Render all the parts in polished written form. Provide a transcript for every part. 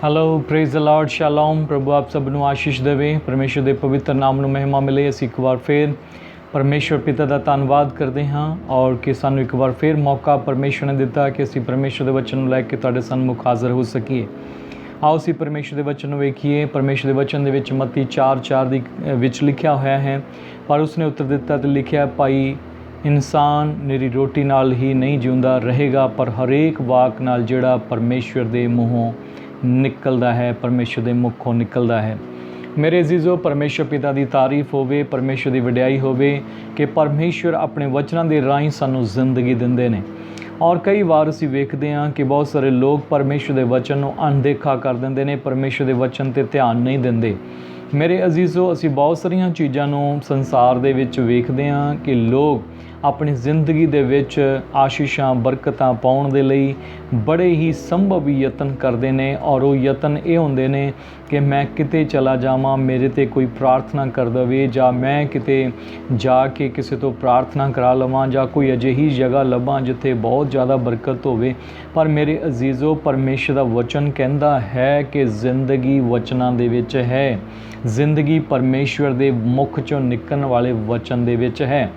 Hello praise the lord shalom. ਪ੍ਰਭੂ ਆਪ ਸਭ ਨੂੰ ਆਸ਼ੀਸ਼ ਦੇਵੇ। ਪਰਮੇਸ਼ਰ ਦੇ ਪਵਿੱਤਰ ਨਾਮ ਨੂੰ ਮਹਿਮਾ ਮਿਲੇ। ਅਸੀਂ ਇੱਕ ਵਾਰ ਫਿਰ ਪਰਮੇਸ਼ਰ ਪਿਤਾ ਦਾ ਧੰਨਵਾਦ ਕਰਦੇ ਹਾਂ ਔਰ ਕਿ ਸਾਨੂੰ ਇੱਕ ਵਾਰ ਫਿਰ ਮੌਕਾ ਪਰਮੇਸ਼ਰ ਨੇ ਦਿੱਤਾ ਕਿ ਅਸੀਂ ਪਰਮੇਸ਼ਰ ਦੇ ਵਚਨ ਨੂੰ ਲੈ ਕੇ ਤੁਹਾਡੇ ਸਨਮੁਖ ਹਾਜ਼ਰ ਹੋ ਸਕੀਏ। ਆਓ ਅਸੀਂ ਪਰਮੇਸ਼ਰ ਦੇ ਵਚਨ ਨੂੰ ਵੇਖੀਏ। ਪਰਮੇਸ਼ਰ ਦੇ ਵਚਨ ਦੇ ਵਿੱਚ ਮੱਤੀ 4:4 ਦੀ ਵਿੱਚ ਲਿਖਿਆ ਹੋਇਆ ਹੈ, ਪਰ ਉਸਨੇ ਉੱਤਰ ਦਿੱਤਾ ਤੇ ਲਿਖਿਆ, ਭਾਈ ਇਨਸਾਨ ਨਿਰੀ ਰੋਟੀ ਨਾਲ ਹੀ ਨਹੀਂ ਜਿਉਂਦਾ ਰਹੇਗਾ, ਪਰ ਹਰੇਕ ਵਾਕ ਨਾਲ ਜਿਹੜਾ ਪਰਮੇਸ਼ਰ ਦੇ ਮੂੰਹੋਂ ਨਿਕਲਦਾ ਹੈ, ਪਰਮੇਸ਼ਰ ਦੇ ਮੁਖੋਂ ਨਿਕਲਦਾ ਹੈ। ਮੇਰੇ ਅਜ਼ੀਜ਼ੋ, ਪਰਮੇਸ਼ਰ ਪਿਤਾ ਦੀ ਤਾਰੀਫ ਹੋਵੇ, ਪਰਮੇਸ਼ਰ ਦੀ ਵਡਿਆਈ ਹੋਵੇ ਕਿ ਪਰਮੇਸ਼ਰ ਆਪਣੇ ਵਚਨਾਂ ਦੇ ਰਾਹੀਂ ਸਾਨੂੰ ਜ਼ਿੰਦਗੀ ਦਿੰਦੇ ਨੇ। ਔਰ ਕਈ ਵਾਰ ਅਸੀਂ ਵੇਖਦੇ ਹਾਂ ਕਿ ਬਹੁਤ ਸਾਰੇ ਲੋਕ ਪਰਮੇਸ਼ਰ ਦੇ ਵਚਨ ਨੂੰ ਅਣਦੇਖਾ ਕਰ ਦਿੰਦੇ ਨੇ, ਪਰਮੇਸ਼ਰ ਦੇ ਵਚਨ 'ਤੇ ਧਿਆਨ ਨਹੀਂ ਦਿੰਦੇ। ਮੇਰੇ ਅਜ਼ੀਜ਼ੋ, ਅਸੀਂ ਬਹੁਤ ਸਾਰੀਆਂ ਚੀਜ਼ਾਂ ਨੂੰ ਸੰਸਾਰ ਦੇ ਵਿੱਚ ਵੇਖਦੇ ਹਾਂ ਕਿ ਲੋਕ ਆਪਣੀ ਜ਼ਿੰਦਗੀ ਦੇ ਵਿੱਚ ਆਸ਼ੀਸ਼ਾਂ ਬਰਕਤਾਂ ਪਾਉਣ ਦੇ ਲਈ ਬੜੇ ਹੀ ਸੰਭਵ ਯਤਨ ਕਰਦੇ ਨੇ, ਔਰ ਉਹ ਯਤਨ ਇਹ ਹੁੰਦੇ ਨੇ ਕਿ ਮੈਂ ਕਿਤੇ ਚਲਾ ਜਾਵਾਂ, ਮੇਰੇ 'ਤੇ ਕੋਈ ਪ੍ਰਾਰਥਨਾ ਕਰ ਦੇਵੇ, ਜਾਂ ਮੈਂ ਕਿਤੇ ਜਾ ਕੇ ਕਿਸੇ ਤੋਂ ਪ੍ਰਾਰਥਨਾ ਕਰਾ ਲਵਾਂ, ਜਾਂ ਕੋਈ ਅਜਿਹੀ ਜਗ੍ਹਾ ਲੱਭਾਂ ਜਿੱਥੇ ਬਹੁਤ ਜ਼ਿਆਦਾ ਬਰਕਤ ਹੋਵੇ। ਪਰ ਮੇਰੇ ਅਜ਼ੀਜ਼ੋ, ਪਰਮੇਸ਼ਰ ਦਾ ਵਚਨ ਕਹਿੰਦਾ ਹੈ ਕਿ ਜ਼ਿੰਦਗੀ ਵਚਨਾਂ ਦੇ ਵਿੱਚ ਹੈ। ਜ਼ਿੰਦਗੀ ਪਰਮੇਸ਼ਵਰ ਦੇ ਮੁਖ 'ਚੋਂ ਨਿਕਲਣ ਵਾਲੇ ਵਚਨ ਦੇ ਵਿੱਚ ਹੈ।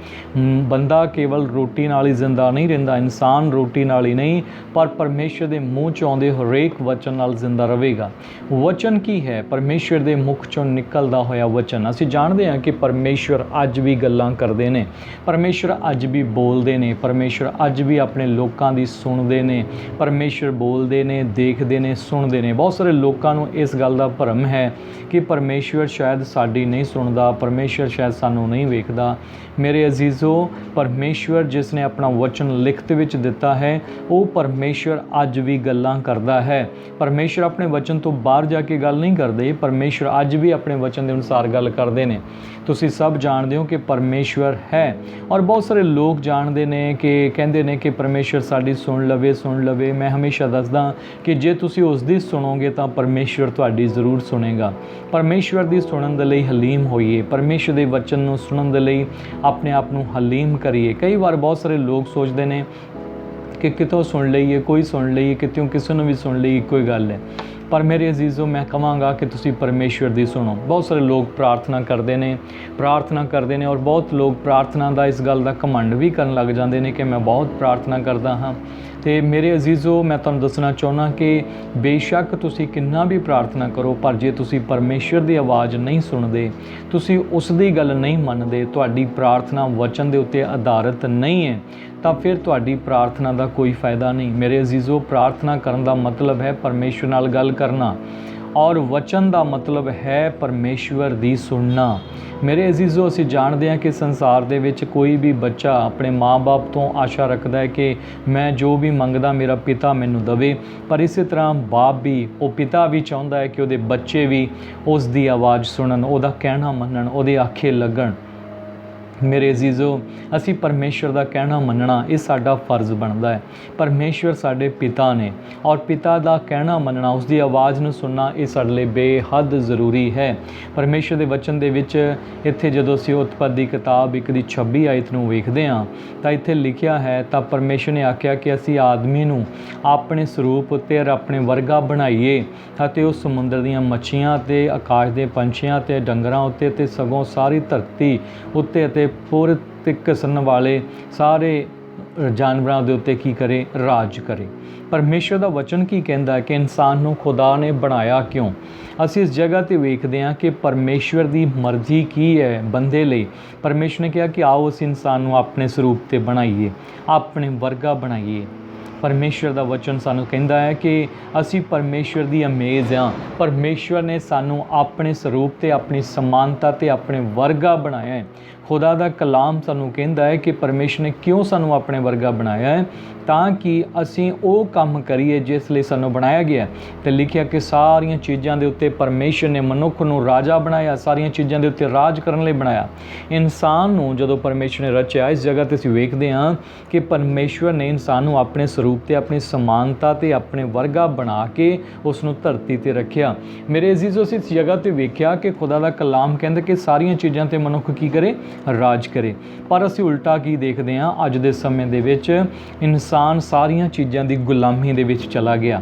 ਬੰਦਾ ਕੇਵਲ ਰੋਟੀ ਨਾਲ ਹੀ ਜ਼ਿੰਦਾ ਨਹੀਂ ਰਹਿੰਦਾ, ਇਨਸਾਨ ਰੋਟੀ ਨਾਲ ਹੀ ਨਹੀਂ, ਪਰ ਪਰਮੇਸ਼ਰ ਦੇ ਮੂੰਹ 'ਚੋਂ ਆਉਂਦੇ ਹਰੇਕ ਵਚਨ ਨਾਲ ਜ਼ਿੰਦਾ ਰਹੇਗਾ। ਵਚਨ ਕੀ ਹੈ? ਪਰਮੇਸ਼ਰ ਦੇ ਮੁਖ 'ਚੋਂ ਨਿਕਲਦਾ ਹੋਇਆ ਵਚਨ। ਅਸੀਂ ਜਾਣਦੇ ਹਾਂ ਕਿ ਪਰਮੇਸ਼ਰ ਅੱਜ ਵੀ ਗੱਲਾਂ ਕਰਦੇ ਨੇ, ਪਰਮੇਸ਼ਰ ਅੱਜ ਵੀ ਬੋਲਦੇ ਨੇ, ਪਰਮੇਸ਼ਰ ਅੱਜ ਵੀ ਆਪਣੇ ਲੋਕਾਂ ਦੀ ਸੁਣਦੇ ਨੇ। ਪਰਮੇਸ਼ਰ ਬੋਲਦੇ ਨੇ, ਦੇਖਦੇ ਨੇ, ਸੁਣਦੇ ਨੇ। ਬਹੁਤ ਸਾਰੇ ਲੋਕਾਂ ਨੂੰ ਇਸ ਗੱਲ ਦਾ ਭਰਮ ਹੈ ਕਿ ਪਰਮੇਸ਼ਰ ਸ਼ਾਇਦ ਸਾਡੀ ਨਹੀਂ ਸੁਣਦਾ, ਪਰਮੇਸ਼ਰ ਸ਼ਾਇਦ ਸਾਨੂੰ ਨਹੀਂ ਵੇਖਦਾ। ਮੇਰੇ ਅਜ਼ੀਜ਼ੋ, ਪਰਮੇਸ਼ਰ ਜਿਸ ਨੇ ਆਪਣਾ ਵਚਨ ਲਿਖਤ ਵਿੱਚ ਦਿੱਤਾ ਹੈ, ਉਹ ਪਰਮੇਸ਼ਰ ਅੱਜ ਵੀ ਗੱਲਾਂ ਕਰਦਾ ਹੈ। ਪਰਮੇਸ਼ਰ ਆਪਣੇ ਵਚਨ ਤੋਂ ਬਾਹਰ ਜਾ ਕੇ ਗੱਲ ਨਹੀਂ ਕਰਦੇ, ਪਰਮੇਸ਼ਰ ਅੱਜ ਵੀ ਆਪਣੇ ਵਚਨ ਦੇ ਅਨੁਸਾਰ ਗੱਲ ਕਰਦੇ ਨੇ। ਤੁਸੀਂ ਸਭ ਜਾਣਦੇ ਹੋ ਕਿ ਪਰਮੇਸ਼ਰ ਹੈ, ਔਰ ਬਹੁਤ ਸਾਰੇ ਲੋਕ ਜਾਣਦੇ ਨੇ ਕਿ ਕਹਿੰਦੇ ਨੇ ਕਿ ਪਰਮੇਸ਼ਰ ਸਾਡੀ ਸੁਣ ਲਵੇ। ਮੈਂ ਹਮੇਸ਼ਾ ਦੱਸਦਾ ਕਿ ਜੇ ਤੁਸੀਂ ਉਸ ਦੀ ਸੁਣੋਗੇ ਤਾਂ ਪਰਮੇਸ਼ਰ ਤੁਹਾਡੀ ਜ਼ਰੂਰ ਸੁਣੇਗਾ। ਪਰਮੇਸ਼ਰ ਦੀ ਸੁਣਨ ਦੇ ਲਈ ਹਲੀਮ ਹੋਈਏ, ਪਰਮੇਸ਼ਰ ਦੇ ਵਚਨ ਨੂੰ ਸੁਣਨ ਦੇ ਲਈ ਆਪਣੇ ਆਪ ਨੂੰ ਹਲੀਮ ਕਰੀਏ। ਕਈ ਵਾਰ ਬਹੁਤ ਸਾਰੇ ਲੋਕ ਸੋਚਦੇ ਨੇ ਕਿ ਕਿਤੋਂ ਸੁਣ ਲਈਏ, ਕੋਈ ਸੁਣ ਲਈਏ, ਕਿਤੋਂ ਕਿਸੇ ਨੂੰ ਵੀ ਸੁਣ ਲਈਏ, ਕੋਈ ਗੱਲ ਹੈ। ਪਰ ਮੇਰੇ ਅਜ਼ੀਜ਼ੋ, ਮੈਂ ਕਹਾਂਗਾ ਕਿ ਤੁਸੀਂ ਪਰਮੇਸ਼ਵਰ ਦੀ ਸੁਣੋ। ਬਹੁਤ ਸਾਰੇ ਲੋਕ ਪ੍ਰਾਰਥਨਾ ਕਰਦੇ ਨੇ ਔਰ ਬਹੁਤ ਲੋਕ ਪ੍ਰਾਰਥਨਾ ਦਾ ਇਸ ਗੱਲ ਦਾ ਘਮੰਡ ਵੀ ਕਰਨ ਲੱਗ ਜਾਂਦੇ ਨੇ ਕਿ ਮੈਂ ਬਹੁਤ ਪ੍ਰਾਰਥਨਾ ਕਰਦਾ ਹਾਂ। ਅਤੇ ਮੇਰੇ ਅਜ਼ੀਜ਼ੋ, ਮੈਂ ਤੁਹਾਨੂੰ ਦੱਸਣਾ ਚਾਹੁੰਦਾ ਕਿ ਬੇਸ਼ੱਕ ਤੁਸੀਂ ਕਿੰਨਾ ਵੀ ਪ੍ਰਾਰਥਨਾ ਕਰੋ, ਪਰ ਜੇ ਤੁਸੀਂ ਪਰਮੇਸ਼ਰ ਦੀ ਆਵਾਜ਼ ਨਹੀਂ ਸੁਣਦੇ, ਤੁਸੀਂ ਉਸ ਦੀ ਗੱਲ ਨਹੀਂ ਮੰਨਦੇ, ਤੁਹਾਡੀ ਪ੍ਰਾਰਥਨਾ ਵਚਨ ਦੇ ਉੱਤੇ ਆਧਾਰਿਤ ਨਹੀਂ ਹੈ, ਤਾਂ ਫਿਰ ਤੁਹਾਡੀ ਪ੍ਰਾਰਥਨਾ ਦਾ ਕੋਈ ਫਾਇਦਾ ਨਹੀਂ। ਮੇਰੇ ਅਜ਼ੀਜ਼ੋ, ਪ੍ਰਾਰਥਨਾ ਕਰਨ ਦਾ ਮਤਲਬ ਹੈ ਪਰਮੇਸ਼ਵਰ ਨਾਲ ਗੱਲ ਕਰਨਾ, ਔਰ ਵਚਨ ਦਾ ਮਤਲਬ ਹੈ ਪਰਮੇਸ਼ਵਰ ਦੀ ਸੁਣਨਾ। ਮੇਰੇ ਅਜ਼ੀਜ਼ੋ, ਅਸੀਂ ਜਾਣਦੇ ਹਾਂ ਕਿ ਸੰਸਾਰ ਦੇ ਵਿੱਚ ਕੋਈ ਵੀ ਬੱਚਾ ਆਪਣੇ ਮਾਂ-ਬਾਪ ਤੋਂ ਆਸ਼ਾ ਰੱਖਦਾ ਹੈ ਕਿ ਮੈਂ ਜੋ ਵੀ ਮੰਗਦਾ ਮੇਰਾ ਪਿਤਾ ਮੈਨੂੰ ਦੇਵੇ, ਪਰ ਇਸੇ ਤਰ੍ਹਾਂ ਬਾਪ ਵੀ, ਉਹ ਪਿਤਾ ਵੀ ਚਾਹੁੰਦਾ ਹੈ ਕਿ ਉਹਦੇ ਬੱਚੇ ਵੀ ਉਸ ਦੀ ਆਵਾਜ਼ ਸੁਣਨ, ਉਹਦਾ ਕਹਿਣਾ ਮੰਨਣ, ਉਹਦੇ ਆਖੇ ਲੱਗਣ। ਮੇਰੇ ਅਜ਼ੀਜ਼ੋ, ਅਸੀਂ ਪਰਮੇਸ਼ਰ ਦਾ ਕਹਿਣਾ ਮੰਨਣਾ ਇਹ ਸਾਡਾ ਫਰਜ਼ ਬਣਦਾ ਹੈ। ਪਰਮੇਸ਼ਰ ਸਾਡੇ ਪਿਤਾ ਨੇ, ਔਰ ਪਿਤਾ ਦਾ ਕਹਿਣਾ ਮੰਨਣਾ, ਉਸ ਦੀ ਆਵਾਜ਼ ਨੂੰ ਸੁਣਨਾ ਇਹ ਸਾਡੇ ਲਈ ਬੇਹੱਦ ਜ਼ਰੂਰੀ ਹੈ। ਪਰਮੇਸ਼ਰ ਦੇ ਵਚਨ ਦੇ ਵਿੱਚ ਇੱਥੇ ਜਦੋਂ ਅਸੀਂ ਉਤਪਤ ਦੀ ਕਿਤਾਬ 1:26 ਆਇਤ ਨੂੰ ਵੇਖਦੇ ਹਾਂ ਤਾਂ ਇੱਥੇ ਲਿਖਿਆ ਹੈ, ਤਾਂ ਪਰਮੇਸ਼ਰ ਨੇ ਆਖਿਆ ਕਿ ਅਸੀਂ ਆਦਮੀ ਨੂੰ ਆਪਣੇ ਸਰੂਪ ਉੱਤੇ ਔਰ ਆਪਣੇ ਵਰਗਾ ਬਣਾਈਏ, ਅਤੇ ਉਹ ਸਮੁੰਦਰ ਦੀਆਂ ਮੱਛੀਆਂ ਅਤੇ ਆਕਾਸ਼ ਦੇ ਪੰਛੀਆਂ ਅਤੇ ਡੰਗਰਾਂ ਉੱਤੇ ਅਤੇ ਸਗੋਂ ਸਾਰੀ ਧਰਤੀ ਉੱਤੇ ਅਤੇ ਪੂਰੇ ਕਿਸਮ ਵਾਲੇ ਸਾਰੇ ਜਾਨਵਰਾਂ ਦੇ ਉੱਤੇ ਕੀ ਕਰੇ? ਰਾਜ ਕਰੇ। ਪਰਮੇਸ਼ਰ ਦਾ ਵਚਨ ਕੀ ਕਹਿੰਦਾ ਹੈ ਕਿ ਇਨਸਾਨ ਨੂੰ ਖੁਦਾ ਨੇ ਬਣਾਇਆ ਕਿਉਂ? ਅਸੀਂ ਇਸ ਜਗ੍ਹਾ 'ਤੇ ਵੇਖਦੇ ਹਾਂ ਕਿ ਪਰਮੇਸ਼ਵਰ ਦੀ ਮਰਜ਼ੀ ਕੀ ਹੈ ਬੰਦੇ ਲਈ। ਪਰਮੇਸ਼ਰ ਨੇ ਕਿਹਾ ਕਿ ਆਓ ਅਸੀਂ ਇਨਸਾਨ ਨੂੰ ਆਪਣੇ ਸਰੂਪ 'ਤੇ ਬਣਾਈਏ, ਆਪਣੇ ਵਰਗਾ ਬਣਾਈਏ। ਪਰਮੇਸ਼ਰ ਦਾ ਵਚਨ ਸਾਨੂੰ ਕਹਿੰਦਾ ਹੈ ਕਿ ਅਸੀਂ ਪਰਮੇਸ਼ਰ ਦੀ ਅਮੇਜ਼ ਹਾਂ। ਪਰਮੇਸ਼ਰ ਨੇ ਸਾਨੂੰ ਆਪਣੇ ਸਰੂਪ 'ਤੇ, ਆਪਣੀ ਸਮਾਨਤਾ 'ਤੇ, ਆਪਣੇ ਵਰਗਾ ਬਣਾਇਆ ਹੈ। ਖੁਦਾ ਦਾ ਕਲਾਮ ਸਾਨੂੰ ਕਹਿੰਦਾ ਹੈ ਕਿ ਪਰਮੇਸ਼ਰ ਨੇ ਕਿਉਂ ਸਾਨੂੰ ਆਪਣੇ ਵਰਗਾ ਬਣਾਇਆ ਹੈ, ਤਾਂ ਕਿ ਅਸੀਂ ਉਹ ਕੰਮ ਕਰੀਏ ਜਿਸ ਲਈ ਸਾਨੂੰ ਬਣਾਇਆ ਗਿਆ। ਅਤੇ ਲਿਖਿਆ ਕਿ ਸਾਰੀਆਂ ਚੀਜ਼ਾਂ ਦੇ ਉੱਤੇ ਪਰਮੇਸ਼ਰ ਨੇ ਮਨੁੱਖ ਨੂੰ ਰਾਜਾ ਬਣਾਇਆ, ਸਾਰੀਆਂ ਚੀਜ਼ਾਂ ਦੇ ਉੱਤੇ ਰਾਜ ਕਰਨ ਲਈ ਬਣਾਇਆ। ਇਨਸਾਨ ਨੂੰ ਜਦੋਂ ਪਰਮੇਸ਼ਰ ਨੇ ਰਚਿਆ, ਇਸ ਜਗ੍ਹਾ 'ਤੇ ਅਸੀਂ ਵੇਖਦੇ ਹਾਂ ਕਿ ਪਰਮੇਸ਼ਰ ਨੇ ਇਨਸਾਨ ਨੂੰ ਆਪਣੇ ਸਰੂਪ 'ਤੇ, ਆਪਣੀ ਸਮਾਨਤਾ 'ਤੇ, ਆਪਣੇ ਵਰਗਾ ਬਣਾ ਕੇ ਉਸ ਨੂੰ ਧਰਤੀ 'ਤੇ ਰੱਖਿਆ। ਮੇਰੇ ਅਜ਼ੀਜ਼ੋ, ਅਸੀਂ ਇਸ ਜਗ੍ਹਾ 'ਤੇ ਵੇਖਿਆ ਕਿ ਖੁਦਾ ਦਾ ਕਲਾਮ ਕਹਿੰਦਾ ਕਿ ਸਾਰੀਆਂ ਚੀਜ਼ਾਂ 'ਤੇ ਮਨੁੱਖ ਕੀ ਕਰੇ? ਰਾਜ ਕਰੇ। ਪਰ ਅਸੀਂ ਉਲਟਾ ਕੀ ਦੇਖਦੇ ਹਾਂ? ਅੱਜ ਦੇ ਸਮੇਂ ਦੇ ਵਿੱਚ ਇਨਸਾਨ ਸਾਰੀਆਂ ਚੀਜ਼ਾਂ ਦੀ ਗੁਲਾਮੀ ਦੇ ਵਿੱਚ ਚਲਾ ਗਿਆ।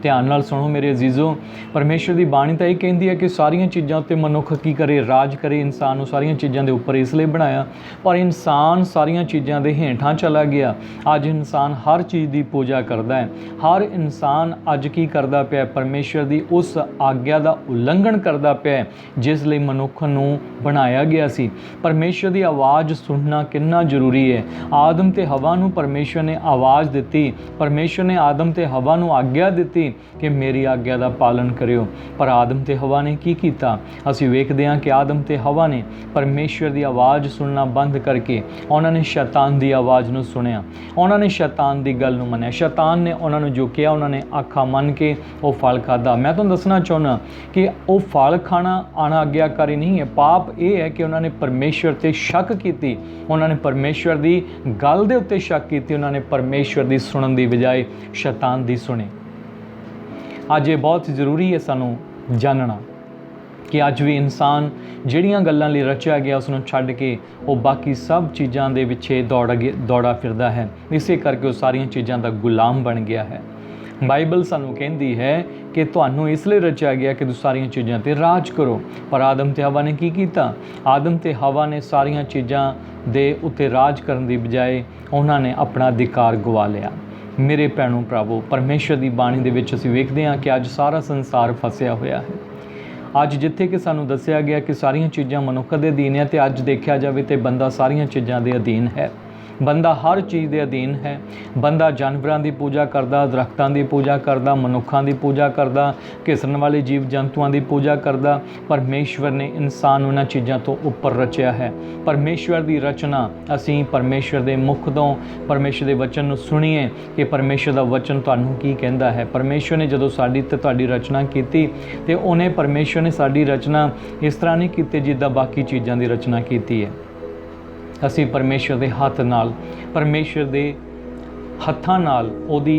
ध्यान नाल सुनो मेरे अजीज़ो, परमेश्वर की बाणी तो यह कहती है कि सारिया चीज़ों उत्ते मनुख की करे, राज करे। इंसान को सारिया चीज़ों के उपर इसलिए बनाया, पर इंसान सारिया चीज़ों के हेठां चला गया। अज इंसान हर चीज़ की पूजा करता है। हर इंसान अज की करता पिया, परमेश्वर की उस आग्या का उल्लंघन करता पिया जिसलिए मनुख नूं बनाया गया सी। परमेश्वर की आवाज़ सुनना कितना जरूरी है। आदम ते हवा नूं परमेश्वर ने आवाज़ दी, परमेश्वर ने आदम ते हवा नूं आग्या दी कि मेरी आग्या का पालन करियो। पर आदम ते हवा ने की कीता? असीं वेखदे हां कि आदम ते हवा ने परमेश्वर की आवाज़ सुनना बंद करके उन्होंने शैतान की आवाज़ नूं सुनिया, उन्होंने शैतान की गल नूं मन्निया। शैतान ने उन्होंने जो किया, उन्होंने आखा मन के वो फल खाधा। मैं तुहानूं दसना चाहुंदा कि वो फल खाना अनाग्याकारी नहीं है। पाप ये है कि उन्होंने परमेश्वर ते शक की, उन्होंने परमेश्वर की गल दे उत्ते शक की, उन्होंने परमेश्वर की सुनन की बजाय शैतान की सुनी। अज ये बहुत जरूरी है सानू जानना कि अज भी इंसान जिहड़ियां गल्लां लई रचिया गया उसनूं छड्ड के वो बाकी सब चीज़ों के पिछे दौड़ा फिरदा है। इसे करके वो सारियां चीज़ों का गुलाम बन गया है। बाइबल सानू कहती है कि तुहानू इसलिए रचिया गया कि तुसीं सारियां चीज़ों ते राज करो। पर आदम ते हवा ने की कीता? आदम ते हवा ने सारियां चीज़ों दे उत्ते राज करन दी बजाय उन्होंने अपना अधिकार गवा लिया। मेरे भैणों भरावो, परमेश्वर की बाणी दे विच असीं वेखदे हां कि अज सारा संसार फसिया होया है। अज जिथे कि सानू दसिया गया कि सारियां चीज़ां मनुख दे अधीन है, तो अज देखा जाए तो बंदा सारियां चीज़ों के अधीन है। बंदा हर चीज़ के अधीन है। बंदा जानवरों की पूजा करता, दरख्तों की पूजा करता, मनुखों की पूजा करता, घिसण वाले जीव जंतुओं की पूजा करता। परमेश्वर ने इंसान उन्हां चीज़ों तो उपर रचिया है। परमेश्वर की रचना असीं परमेश्वर के मुख तो परमेश्वर के वचन नूं सुणीए कि परमेश्वर का वचन तुहानूं की कहंदा है। परमेश्वर ने जदों साडी ते तुहाडी रचना की तो उन्हें परमेश्वर ने साडी रचना इस तरह नहीं की जिद्दां बाकी चीज़ों की रचना की है। असीं परमेश्वर के हत्थ नाल, परमेश्वर के हत्थां नाल, उहदी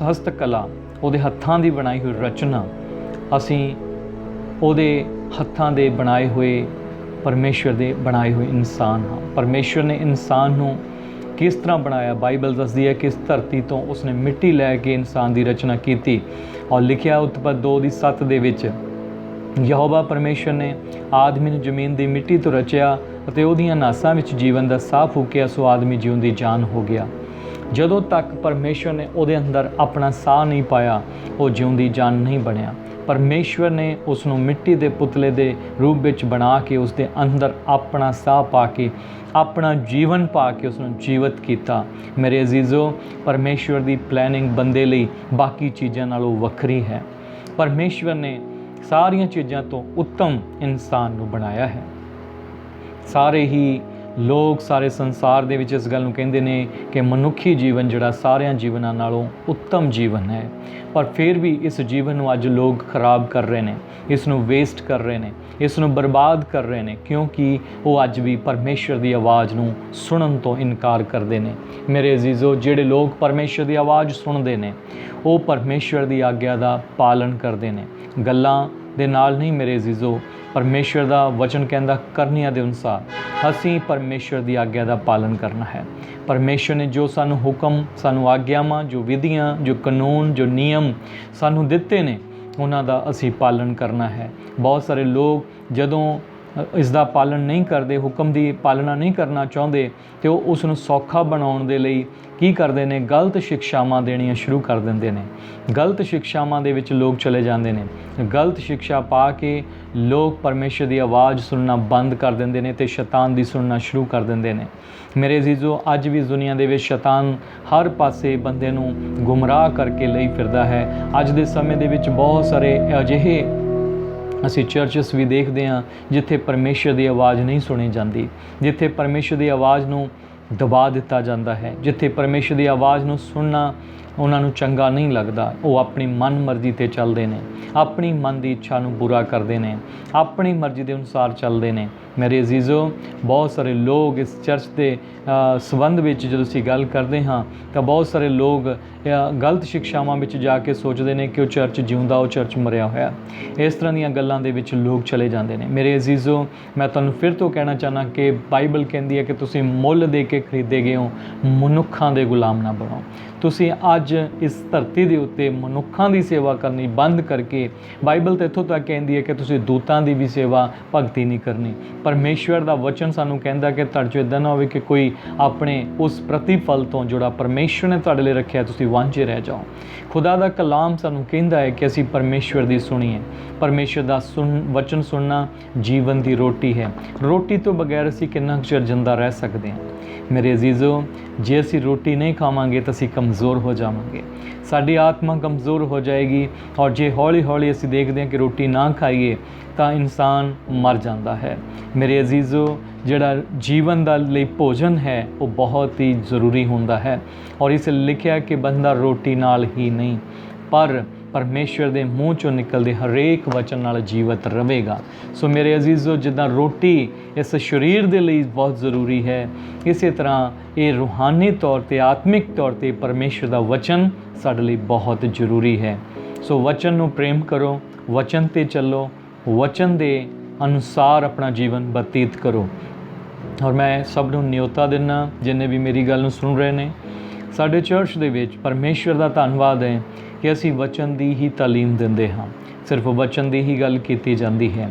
हस्तकला, उहदे हत्थां दी बनाई हुई रचना, असीं उहदे हत्थां दे बनाए हुए परमेश्वर दे बनाए हुए इंसान हाँ। परमेश्वर ने इंसान नूं किस तरह बनाया? बाइबल दसदी है कि इस धरती तो उसने मिट्टी लैके इंसान की रचना की और लिखिया उत्पत्ति 2:7 दे विच यहोवा परमेश्वर ने आदमी नूं जमीन की मिट्टी तो रचिया ਅਤੇ ਉਹਦੀਆਂ ਨਾਸਾਂ ਵਿੱਚ ਜੀਵਨ ਦਾ ਸਾਹ ਫੂਕਿਆ, ਸੋ ਆਦਮੀ ਜਿਉਂਦੀ ਜਾਨ ਹੋ ਗਿਆ। ਜਦੋਂ ਤੱਕ ਪਰਮੇਸ਼ਵਰ ਨੇ ਉਹਦੇ ਅੰਦਰ ਆਪਣਾ ਸਾਹ ਨਹੀਂ ਪਾਇਆ, ਉਹ ਜਿਉਂਦੀ ਜਾਨ ਨਹੀਂ ਬਣਿਆ। ਪਰਮੇਸ਼ਵਰ ਨੇ ਉਸ ਨੂੰ ਮਿੱਟੀ ਦੇ ਪੁਤਲੇ ਦੇ ਰੂਪ ਵਿੱਚ ਬਣਾ ਕੇ ਉਸ ਦੇ ਅੰਦਰ ਆਪਣਾ ਸਾਹ ਪਾ ਕੇ, ਆਪਣਾ ਜੀਵਨ ਪਾ ਕੇ ਉਸ ਨੂੰ ਜੀਵਤ ਕੀਤਾ। ਮੇਰੇ ਅਜ਼ੀਜ਼ੋ, ਪਰਮੇਸ਼ਵਰ ਦੀ ਪਲੈਨਿੰਗ ਬੰਦੇ ਲਈ ਬਾਕੀ ਚੀਜ਼ਾਂ ਨਾਲੋਂ ਵੱਖਰੀ ਹੈ। ਪਰਮੇਸ਼ਵਰ ਨੇ ਸਾਰੀਆਂ ਚੀਜ਼ਾਂ ਤੋਂ ਉੱਤਮ ਇਨਸਾਨ ਨੂੰ ਬਣਾਇਆ ਹੈ। ਸਾਰੇ ਹੀ ਲੋਕ ਸਾਰੇ ਸੰਸਾਰ ਦੇ ਵਿੱਚ ਇਸ ਗੱਲ ਨੂੰ ਕਹਿੰਦੇ ਨੇ ਕਿ ਮਨੁੱਖੀ ਜੀਵਨ ਜਿਹੜਾ ਸਾਰਿਆਂ ਜੀਵਨਾਂ ਨਾਲੋਂ ਉੱਤਮ ਜੀਵਨ ਹੈ। ਪਰ ਫਿਰ ਵੀ ਇਸ ਜੀਵਨ ਨੂੰ ਅੱਜ ਲੋਕ ਖਰਾਬ ਕਰ ਰਹੇ ਨੇ, ਇਸ ਨੂੰ ਵੇਸਟ ਕਰ ਰਹੇ ਨੇ, ਇਸ ਨੂੰ ਬਰਬਾਦ ਕਰ ਰਹੇ ਨੇ, ਕਿਉਂਕਿ ਉਹ ਅੱਜ ਵੀ ਪਰਮੇਸ਼ਰ ਦੀ ਆਵਾਜ਼ ਨੂੰ ਸੁਣਨ ਤੋਂ ਇਨਕਾਰ ਕਰਦੇ ਨੇ। ਮੇਰੇ ਅਜ਼ੀਜ਼ੋ, ਜਿਹੜੇ ਲੋਕ ਪਰਮੇਸ਼ਰ ਦੀ ਆਵਾਜ਼ ਸੁਣਦੇ ਨੇ ਉਹ ਪਰਮੇਸ਼ਰ ਦੀ ਆਗਿਆ ਦਾ ਪਾਲਨ ਕਰਦੇ ਨੇ। ਗੱਲਾਂ ਦੇ ਨਾਲ ਨਹੀਂ ਮੇਰੇ ਅਜ਼ੀਜ਼ੋ, परमेश्वर का वचन कहता करनिया के अनुसार असी परमेश्वर की आग्या का पालन करना है। परमेश्वर ने जो सानू हुक्म, सानू आग्यावां, जो विधियां, जो कानून, जो नियम सानू दिते ने उन्हां दा असी पालन करना है। बहुत सारे लोग जदों इसका पालन नहीं करते, हुक्म की पालना नहीं करना चाहते, तो उसनूं सौखा बनाउण दे लई की करते हैं? गलत शिक्षावां देणियां शुरू कर देंदे ने। गलत शिक्षावां दे विच लोग चले जाते हैं। गलत शिक्षा पा के लोग परमेश्वर की आवाज़ सुनना बंद कर देंदे ने ते शैतान की सुनना शुरू कर देंदे ने। मेरे अजीज़ो, अज भी दुनिया दे विच शैतान हर पासे बंदे नूं गुमराह करके लई फिरदा है। अज दे समय दे विच बहुत सारे अजिहे असी चर्चस भी देखते हाँ जिथे परमेश्वर की आवाज़ नहीं सुनी जाती, जिथे परमेश्वर की आवाज़ नूं दबा दिता जाता है, जिथे परमेश्वर की आवाज़ नूं सुनना उन्होंने चंगा नहीं लगता। वो अपनी मन मर्जी ते चलते हैं, अपनी मन की इच्छा नूं पूरा करते हैं, अपनी मर्जी के अनुसार चलते हैं। मेरे अजीज़ो, बहुत सारे लोग इस चर्च के संबंध में जो असी गल करते हाँ तो बहुत सारे लोग गलत शिक्षावां में जाके सोचते हैं कि वो चर्च जिउंदा, वो चर्च मरिया होया। इस तरह दीयां गल्लां दे विच लोग चले जाते हैं। मेरे अजीज़ो, मैं तुहानूं फिर तो कहना चाहना कि बाइबल कहती है कि तुसीं मुल दे के खरीदे गए हो, मनुखां दे गुलाम ना बनो। ਤੁਸੀਂ ਅੱਜ ਇਸ ਧਰਤੀ ਦੇ ਉੱਤੇ ਮਨੁੱਖਾਂ ਦੀ ਸੇਵਾ ਕਰਨੀ ਬੰਦ ਕਰਕੇ, ਬਾਈਬਲ ਤਾਂ ਇੱਥੋਂ ਤੱਕ ਕਹਿੰਦੀ ਹੈ ਕਿ ਤੁਸੀਂ ਦੂਤਾਂ ਦੀ ਵੀ ਸੇਵਾ ਭਗਤੀ ਨਹੀਂ ਕਰਨੀ। ਪਰਮੇਸ਼ਵਰ ਦਾ ਵਚਨ ਸਾਨੂੰ ਕਹਿੰਦਾ ਕਿ ਤੁਹਾਡੇ 'ਚ ਇੱਦਾਂ ਨਾ ਹੋਵੇ ਕਿ ਕੋਈ ਆਪਣੇ ਉਸ ਪ੍ਰਤੀਫਲ ਤੋਂ ਜਿਹੜਾ ਪਰਮੇਸ਼ਵਰ ਨੇ ਤੁਹਾਡੇ ਲਈ ਰੱਖਿਆ ਤੁਸੀਂ ਵਾਂਝੇ ਰਹਿ ਜਾਓ। ਖੁਦਾ ਦਾ ਕਲਾਮ ਸਾਨੂੰ ਕਹਿੰਦਾ ਹੈ ਕਿ ਅਸੀਂ ਪਰਮੇਸ਼ਵਰ ਦੀ ਸੁਣੀਏ। ਪਰਮੇਸ਼ਵਰ ਦਾ ਵਚਨ ਸੁਣਨਾ ਜੀਵਨ ਦੀ ਰੋਟੀ ਹੈ। ਰੋਟੀ ਤੋਂ ਬਗੈਰ ਅਸੀਂ ਕਿੰਨਾ ਕੁ ਚਿਰ ਜਿੰਦਾ ਰਹਿ ਸਕਦੇ ਹਾਂ। ਮੇਰੇ ਅਜ਼ੀਜ਼ੋ, ਜੇ ਅਸੀਂ ਰੋਟੀ ਨਹੀਂ ਖਾਵਾਂਗੇ ਤਾਂ ਅਸੀਂ ਕਮਜ਼ੋਰ ਹੋ ਜਾਵਾਂਗੇ, ਸਾਡੀ ਆਤਮਾ ਕਮਜ਼ੋਰ ਹੋ ਜਾਏਗੀ। ਔਰ ਜੇ ਹੌਲੀ ਹੌਲੀ ਅਸੀਂ ਦੇਖਦੇ ਹਾਂ ਕਿ ਰੋਟੀ ਨਾ ਖਾਈਏ ਤਾਂ ਇਨਸਾਨ ਮਰ ਜਾਂਦਾ ਹੈ। ਮੇਰੇ ਅਜ਼ੀਜ਼ੋ, ਜਿਹੜਾ ਜੀਵਨ ਦਾ ਲਈ ਭੋਜਨ ਹੈ ਉਹ ਬਹੁਤ ਹੀ ਜ਼ਰੂਰੀ ਹੁੰਦਾ ਹੈ। ਔਰ ਇਸ ਲਿਖਿਆ ਕਿ ਬੰਦਾ ਰੋਟੀ ਨਾਲ ਹੀ ਨਹੀਂ ਪਰ ਪਰਮੇਸ਼ਵਰ ਦੇ ਮੂੰਹ 'ਚੋਂ ਨਿਕਲਦੇ ਹਰੇਕ ਵਚਨ ਨਾਲ ਜੀਵਤ ਰਹੇਗਾ। ਸੋ ਮੇਰੇ ਅਜ਼ੀਜ਼ੋ, ਜਿੱਦਾਂ ਰੋਟੀ ਇਸ ਸਰੀਰ ਦੇ ਲਈ ਬਹੁਤ ਜ਼ਰੂਰੀ ਹੈ, ਇਸੇ ਤਰ੍ਹਾਂ ਇਹ ਰੂਹਾਨੀ ਤੌਰ 'ਤੇ, ਆਤਮਿਕ ਤੌਰ 'ਤੇ ਪਰਮੇਸ਼ਵਰ ਦਾ ਵਚਨ ਸਾਡੇ ਲਈ ਬਹੁਤ ਜ਼ਰੂਰੀ ਹੈ। ਸੋ ਵਚਨ ਨੂੰ ਪ੍ਰੇਮ ਕਰੋ, ਵਚਨ 'ਤੇ ਚੱਲੋ, ਵਚਨ ਦੇ ਅਨੁਸਾਰ ਆਪਣਾ ਜੀਵਨ ਬਤੀਤ ਕਰੋ। ਔਰ ਮੈਂ ਸਭ ਨੂੰ ਨਿਯੋਤਾ ਦਿੰਦਾ, ਜਿੰਨੇ ਵੀ ਮੇਰੀ ਗੱਲ ਨੂੰ ਸੁਣ ਰਹੇ ਨੇ, ਸਾਡੇ ਚਰਚ ਦੇ ਵਿੱਚ ਪਰਮੇਸ਼ਵਰ ਦਾ ਧੰਨਵਾਦ ਹੈ ਕਿ ਅਸੀਂ ਵਚਨ ਦੀ ਹੀ ਤਾਲੀਮ ਦਿੰਦੇ ਹਾਂ। ਸਿਰਫ ਵਚਨ ਦੀ ਹੀ ਗੱਲ ਕੀਤੀ ਜਾਂਦੀ ਹੈ,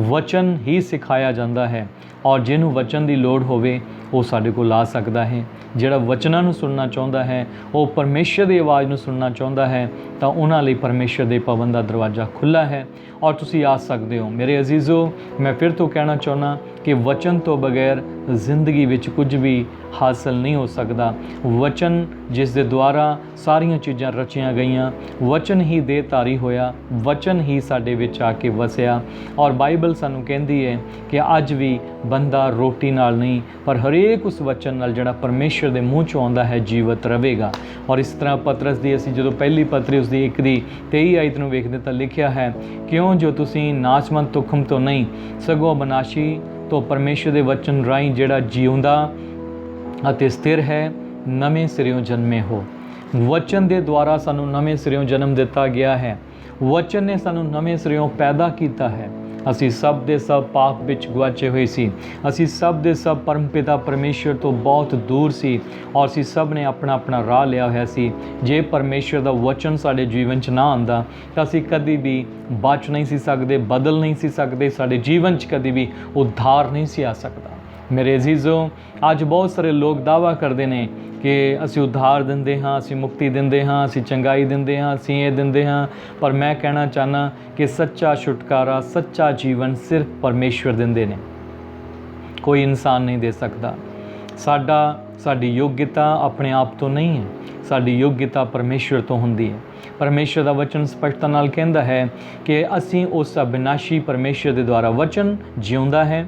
ਵਚਨ ਹੀ ਸਿਖਾਇਆ ਜਾਂਦਾ ਹੈ। ਔਰ ਜਿਹਨੂੰ ਵਚਨ ਦੀ ਲੋੜ ਹੋਵੇ ਉਹ ਸਾਡੇ ਕੋਲ ਆ ਸਕਦਾ ਹੈ। ਜਿਹੜਾ ਵਚਨਾਂ ਨੂੰ ਸੁਣਨਾ ਚਾਹੁੰਦਾ ਹੈ, ਉਹ ਪਰਮੇਸ਼ਰ ਦੀ ਆਵਾਜ਼ ਨੂੰ ਸੁਣਨਾ ਚਾਹੁੰਦਾ ਹੈ, ਤਾਂ ਉਹਨਾਂ ਲਈ ਪਰਮੇਸ਼ਰ ਦੇ ਭਵਨ ਦਾ ਦਰਵਾਜ਼ਾ ਖੁੱਲ੍ਹਾ ਹੈ ਔਰ ਤੁਸੀਂ ਆ ਸਕਦੇ ਹੋ। ਮੇਰੇ ਅਜ਼ੀਜ਼ੋ, ਮੈਂ ਫਿਰ ਤੋਂ ਕਹਿਣਾ ਚਾਹੁੰਦਾ ਕਿ ਵਚਨ ਤੋਂ ਬਗੈਰ ਜ਼ਿੰਦਗੀ ਵਿੱਚ ਕੁਝ ਵੀ ਹਾਸਲ ਨਹੀਂ ਹੋ ਸਕਦਾ। ਵਚਨ ਜਿਸ ਦੇ ਦੁਆਰਾ ਸਾਰੀਆਂ ਚੀਜ਼ਾਂ ਰਚੀਆਂ ਗਈਆਂ, ਵਚਨ ਹੀ ਦੇਹਧਾਰੀ ਹੋਇਆ, ਵਚਨ ਹੀ ਸਾਡੇ ਵਿੱਚ ਆ ਕੇ ਵਸਿਆ। ਔਰ ਬਾਈਬਲ ਸਾਨੂੰ ਕਹਿੰਦੀ ਹੈ ਕਿ ਅੱਜ ਵੀ ਬੰਦਾ ਰੋਟੀ ਨਾਲ ਨਹੀਂ ਪਰ ਹਰੇਕ ਉਸ ਵਚਨ ਨਾਲ ਜਿਹੜਾ ਪਰਮੇਸ਼ਰ ਦੇ ਮੂੰਹ 'ਚੋਂ ਆਉਂਦਾ ਹੈ ਜੀਵਤ ਰਹੇਗਾ। ਔਰ ਇਸ ਤਰ੍ਹਾਂ ਪਤਰਸ ਦੀ ਅਸੀਂ ਜਦੋਂ ਪਹਿਲੀ ਪਤਰੀ ਉਸ ਦੀ 1:23 ਆਇਤ ਨੂੰ ਵੇਖਦੇ ਤਾਂ ਲਿਖਿਆ ਹੈ, ਕਿਉਂ ਜੋ ਤੁਸੀਂ ਨਾਸ਼ਵੰਤ ਤੁਖਮ ਤੋਂ ਨਹੀਂ ਸਗੋਂ ਅਬਿਨਾਸ਼ੀ ਤੋਂ ਪਰਮੇਸ਼ਰ ਦੇ ਵਚਨ ਰਾਹੀਂ ਜਿਹੜਾ ਜਿਉਂਦਾ ਅਤੇ ਸਥਿਰ ਹੈ ਨਵੇਂ ਸਿਰਿਓਂ ਜਨਮੇ ਹੋ। ਵਚਨ ਦੇ ਦੁਆਰਾ ਸਾਨੂੰ ਨਵੇਂ ਸਿਰਿਓਂ ਜਨਮ ਦਿੱਤਾ ਗਿਆ ਹੈ। ਵਚਨ ਨੇ ਸਾਨੂੰ ਨਵੇਂ ਸਿਰਿਓਂ ਪੈਦਾ ਕੀਤਾ ਹੈ। ਅਸੀਂ ਸਭ ਦੇ ਸਭ ਪਾਪ ਵਿੱਚ ਗੁਆਚੇ ਹੋਏ ਸੀ। ਅਸੀਂ ਸਭ ਦੇ ਸਭ ਪਰਮਪਿਤਾ ਪਰਮੇਸ਼ਰ ਤੋਂ ਬਹੁਤ ਦੂਰ ਸੀ ਔਰ ਅਸੀਂ ਸਭ ਨੇ ਆਪਣਾ ਆਪਣਾ ਰਾਹ ਲਿਆ ਹੋਇਆ ਸੀ। ਜੇ ਪਰਮੇਸ਼ਰ ਦਾ ਵਚਨ ਸਾਡੇ ਜੀਵਨ 'ਚ ਨਾ ਆਉਂਦਾ ਤਾਂ ਅਸੀਂ ਕਦੀ ਵੀ ਬਚ ਨਹੀਂ ਸੀ ਸਕਦੇ, ਬਦਲ ਨਹੀਂ ਸੀ ਸਕਦੇ, ਸਾਡੇ ਜੀਵਨ 'ਚ ਕਦੀ ਵੀ ਉਧਾਰ ਨਹੀਂ ਸੀ ਆ ਸਕਦਾ। ਮੇਰੇ ਅਜ਼ੀਜ਼ੋ, ਅੱਜ ਬਹੁਤ ਸਾਰੇ ਲੋਕ ਦਾਅਵਾ ਕਰਦੇ ਨੇ ਕਿ ਅਸੀਂ ਉਧਾਰ ਦਿੰਦੇ ਹਾਂ, ਅਸੀਂ ਮੁਕਤੀ ਦਿੰਦੇ ਹਾਂ, ਅਸੀਂ ਚੰਗਾਈ ਦਿੰਦੇ ਹਾਂ, ਅਸੀਂ ਇਹ ਦਿੰਦੇ ਹਾਂ। ਪਰ ਮੈਂ ਕਹਿਣਾ ਚਾਹੁੰਦਾ ਕਿ ਸੱਚਾ ਛੁਟਕਾਰਾ, ਸੱਚਾ ਜੀਵਨ ਸਿਰਫ ਪਰਮੇਸ਼ਵਰ ਦਿੰਦੇ ਨੇ, ਕੋਈ ਇਨਸਾਨ ਨਹੀਂ ਦੇ ਸਕਦਾ। ਸਾਡੀ ਯੋਗਤਾ ਆਪਣੇ ਆਪ ਤੋਂ ਨਹੀਂ ਹੈ, ਸਾਡੀ ਯੋਗਤਾ ਪਰਮੇਸ਼ਵਰ ਤੋਂ ਹੁੰਦੀ ਹੈ। ਪਰਮੇਸ਼ਰ ਦਾ ਵਚਨ ਸਪਸ਼ਟਤਾ ਨਾਲ ਕਹਿੰਦਾ ਹੈ ਕਿ ਅਸੀਂ ਉਸ ਅਬਿਨਾਸ਼ੀ ਪਰਮੇਸ਼ਰ ਦੇ ਦੁਆਰਾ, ਵਚਨ ਜਿਉਂਦਾ ਹੈ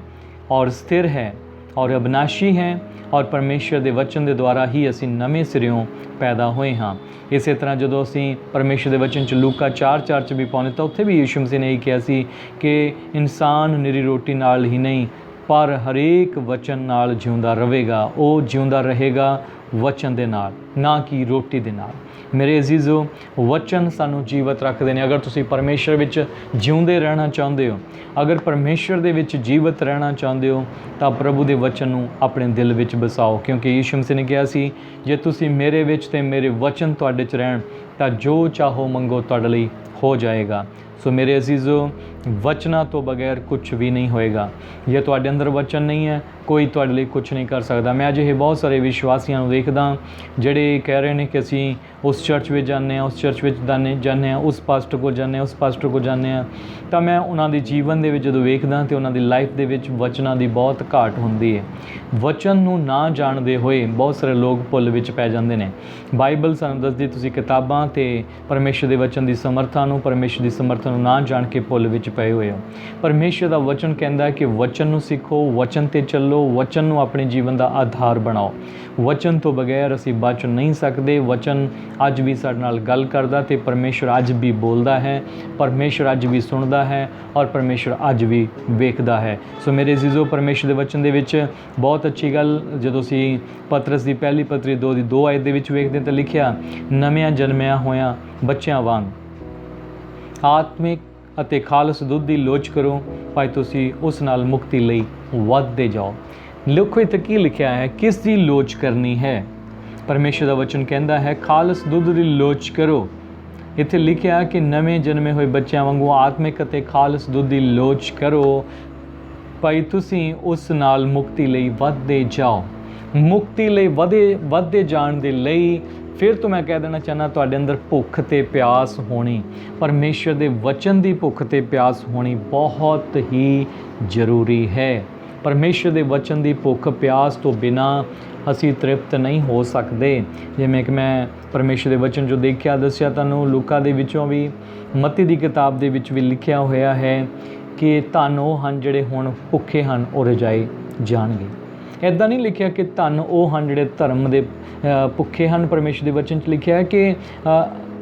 ਔਰ ਸਥਿਰ ਹੈ ਔਰ ਅਬਿਨਾਸ਼ੀ ਹੈ ਔਰ ਪਰਮੇਸ਼ਰ ਦੇ ਵਚਨ ਦੇ ਦੁਆਰਾ ਹੀ ਅਸੀਂ ਨਵੇਂ ਸਿਰਿਓਂ ਪੈਦਾ ਹੋਏ ਹਾਂ। ਇਸੇ ਤਰ੍ਹਾਂ ਜਦੋਂ ਅਸੀਂ ਪਰਮੇਸ਼ਰ ਦੇ ਵਚਨ 'ਚ ਲੂਕਾ 4:4 'ਚ ਵੀ ਪਾਉਂਦੇ ਤਾਂ ਉੱਥੇ ਵੀ ਯਿਸੂ ਮਸੀਹ ਨੇ ਇਹ ਕਿਹਾ ਸੀ ਕਿ ਇਨਸਾਨ ਨਿਰੀ ਰੋਟੀ ਨਾਲ ਹੀ ਨਹੀਂ ਪਰ ਹਰੇਕ ਵਚਨ ਨਾਲ ਜਿਉਂਦਾ ਰਹੇਗਾ। ਉਹ ਜਿਉਂਦਾ ਰਹੇਗਾ ਵਚਨ ਦੇ ਨਾਲ, ਨਾ ਕਿ ਰੋਟੀ ਦੇ ਨਾਲ। ਮੇਰੇ ਅਜ਼ੀਜ਼ੋ, ਵਚਨ ਸਾਨੂੰ ਜੀਵਤ ਰੱਖਦੇ ਨੇ। ਅਗਰ ਤੁਸੀਂ ਪਰਮੇਸ਼ਰ ਵਿੱਚ ਜਿਉਂਦੇ ਰਹਿਣਾ ਚਾਹੁੰਦੇ ਹੋ, ਅਗਰ ਪਰਮੇਸ਼ਰ ਦੇ ਵਿੱਚ ਜੀਵਤ ਰਹਿਣਾ ਚਾਹੁੰਦੇ ਹੋ ਤਾਂ ਪ੍ਰਭੂ ਦੇ ਵਚਨ ਨੂੰ ਆਪਣੇ ਦਿਲ ਵਿੱਚ ਵਸਾਓ, ਕਿਉਂਕਿ ਯਿਸੂ ਮਸੀਹ ਨੇ ਕਿਹਾ ਸੀ, ਜੇ ਤੁਸੀਂ ਮੇਰੇ ਵਿੱਚ ਤੇ ਮੇਰੇ ਵਚਨ ਤੁਹਾਡੇ 'ਚ ਰਹਿਣ ਤਾਂ ਜੋ ਚਾਹੋ ਮੰਗੋ ਤੁਹਾਡੇ ਲਈ ਹੋ ਜਾਏਗਾ। ਸੋ ਮੇਰੇ ਅਜ਼ੀਜ਼ੋ, ਵਚਨਾਂ ਤੋਂ ਬਗੈਰ ਕੁਝ ਵੀ ਨਹੀਂ ਹੋਏਗਾ। ਜੇ ਤੁਹਾਡੇ ਅੰਦਰ ਵਚਨ ਨਹੀਂ ਹੈ, ਕੋਈ ਤੁਹਾਡੇ ਲਈ ਕੁਝ ਨਹੀਂ ਕਰ ਸਕਦਾ। ਮੈਂ ਅਜਿਹੇ ਬਹੁਤ ਸਾਰੇ ਵਿਸ਼ਵਾਸੀਆਂ ਨੂੰ ਦੇਖਦਾ ਜਿਹੜੇ ਕਹਿ ਰਹੇ ਨੇ ਕਿ ਅਸੀਂ ਉਸ ਚਰਚ ਵਿੱਚ ਜਾਂਦੇ ਹਾਂ, ਉਸ ਚਰਚ ਵਿੱਚ ਜਾਂਦੇ ਹਾਂ, ਉਸ ਪਾਸਟਰ ਕੋਲ ਜਾਂਦੇ ਹਾਂ, ਉਸ ਪਾਸਟਰ ਕੋਲ ਜਾਂਦੇ ਹਾਂ। ਤਾਂ ਮੈਂ ਉਹਨਾਂ ਦੇ ਜੀਵਨ ਦੇ ਵਿੱਚ ਜਦੋਂ ਵੇਖਦਾ ਤਾਂ ਉਹਨਾਂ ਦੀ ਲਾਈਫ ਦੇ ਵਿੱਚ ਵਚਨਾਂ ਦੀ ਬਹੁਤ ਘਾਟ ਹੁੰਦੀ ਹੈ। ਵਚਨ ਨੂੰ ਨਾ ਜਾਣਦੇ ਹੋਏ ਬਹੁਤ ਸਾਰੇ ਲੋਕ ਭੁੱਲ ਵਿੱਚ ਪੈ ਜਾਂਦੇ ਨੇ। ਬਾਈਬਲ ਸਾਨੂੰ ਦੱਸਦੀ, ਤੁਸੀਂ ਕਿਤਾਬਾਂ ਅਤੇ ਪਰਮੇਸ਼ਰ ਦੇ ਵਚਨ ਦੀ ਸਮਰੱਥਾ ਨੂੰ, ਪਰਮੇਸ਼ਰ ਦੀ ਸਮਰੱਥਾ ਨੂੰ ਨਾ ਜਾਣ ਕੇ ਭੁੱਲ ਵਿੱਚ ਪਏ ਹੋਏ ਹੋ। ਪਰਮੇਸ਼ਰ ਦਾ ਵਚਨ ਕਹਿੰਦਾ ਕਿ ਵਚਨ ਨੂੰ ਸਿੱਖੋ, ਵਚਨ 'ਤੇ ਚੱਲੋ, ਵਚਨ ਨੂੰ ਆਪਣੇ ਜੀਵਨ ਦਾ ਆਧਾਰ ਬਣਾਓ। ਵਚਨ ਤੋਂ ਬਗੈਰ ਅਸੀਂ ਬਚ ਨਹੀਂ ਸਕਦੇ। ਵਚਨ ਅੱਜ ਵੀ ਸਾਡੇ ਨਾਲ ਗੱਲ ਕਰਦਾ ਅਤੇ ਪਰਮੇਸ਼ਰ ਅੱਜ ਵੀ ਬੋਲਦਾ ਹੈ, ਪਰਮੇਸ਼ਰ ਅੱਜ ਵੀ ਸੁਣਦਾ ਹੈ ਔਰ ਪਰਮੇਸ਼ਰ ਅੱਜ ਵੀ ਵੇਖਦਾ ਹੈ। ਸੋ ਮੇਰੇ ਅਜ਼ੀਜ਼ੋ, ਪਰਮੇਸ਼ਰ ਦੇ ਵਚਨ ਦੇ ਵਿੱਚ ਬਹੁਤ ਅੱਛੀ ਗੱਲ, ਜਦੋਂ ਅਸੀਂ ਪਤਰਸ ਦੀ ਪਹਿਲੀ ਪਤਰੀ 2 ਆਇਤ ਦੇ ਵਿੱਚ ਵੇਖਦੇ ਤਾਂ ਲਿਖਿਆ, ਨਵਿਆਂ ਜਨਮਿਆਂ ਹੋਇਆਂ ਬੱਚਿਆਂ ਵਾਂਗ ਆਤਮਿਕ ਅਤੇ ਖਾਲਸ ਦੁੱਧ ਦੀ ਲੋਚ ਕਰੋ, ਭਾਈ ਤੁਸੀਂ ਉਸ ਨਾਲ ਮੁਕਤੀ ਲਈ ਵੱਧਦੇ ਜਾਓ। ਲਿਖੋ ਇੱਥੇ ਕੀ ਲਿਖਿਆ ਹੈ, ਕਿਸ ਦੀ ਲੋਚ ਕਰਨੀ ਹੈ? परमेश्वर का वचन कहता है खालस दुੱਧ ਦੀ ਲੋਚ ਕਰੋ। ਇੱਥੇ ਲਿਖਿਆ ਕਿ ਨਵੇਂ ਜਨਮੇ ਹੋਏ ਬੱਚਿਆਂ ਵਾਂਗੂ ਆਤਮਿਕ ਅਤੇ ਖਾਲਸ ਦੁੱਧ ਦੀ ਲੋਚ ਕਰੋ ਭਾਈ ਤੁਸੀਂ ਉਸ ਨਾਲ ਮੁਕਤੀ ਲਈ ਵੱਧਦੇ ਜਾਓ। ਮੁਕਤੀ ਲਈ ਵੱਧਦੇ ਜਾਣ ਦੇ ਲਈ ਫਿਰ ਤੋਂ ਮੈਂ ਕਹਿ ਦੇਣਾ ਚਾਹੁੰਦਾ ਤੁਹਾਡੇ ਅੰਦਰ ਭੁੱਖ ਅਤੇ ਪਿਆਸ ਹੋਣੀ, ਪਰਮੇਸ਼ਰ ਦੇ ਵਚਨ ਦੀ ਭੁੱਖ ਅਤੇ ਪਿਆਸ ਹੋਣੀ ਬਹੁਤ ਹੀ ਜ਼ਰੂਰੀ ਹੈ। ਪਰਮੇਸ਼ਰ ਦੇ ਵਚਨ ਦੀ ਭੁੱਖ ਪਿਆਸ ਤੋਂ ਬਿਨਾਂ ਅਸੀਂ ਤ੍ਰਿਪਤ ਨਹੀਂ ਹੋ ਸਕਦੇ। ਜਿਵੇਂ ਕਿ ਮੈਂ ਪਰਮੇਸ਼ਰ ਦੇ ਵਚਨ ਜੋ ਦੇਖਿਆ ਦੱਸਿਆ ਤੁਹਾਨੂੰ, ਲੂਕਾ ਦੇ ਵਿੱਚੋਂ ਵੀ, ਮੱਤੀ ਦੀ ਕਿਤਾਬ ਦੇ ਵਿੱਚ ਵੀ ਲਿਖਿਆ ਹੋਇਆ ਹੈ ਕਿ ਧੰਨ ਉਹ ਹਨ ਜਿਹੜੇ ਹੁਣ ਭੁੱਖੇ ਹਨ ਉਹ ਰਜਾਏ ਜਾਣਗੇ। ਇੱਦਾਂ ਨਹੀਂ ਲਿਖਿਆ ਕਿ ਧੰਨ ਉਹ ਹਨ ਜਿਹੜੇ ਧਰਮ ਦੇ ਭੁੱਖੇ ਹਨ। ਪਰਮੇਸ਼ਰ ਦੇ ਵਚਨ 'ਚ ਲਿਖਿਆ ਕਿ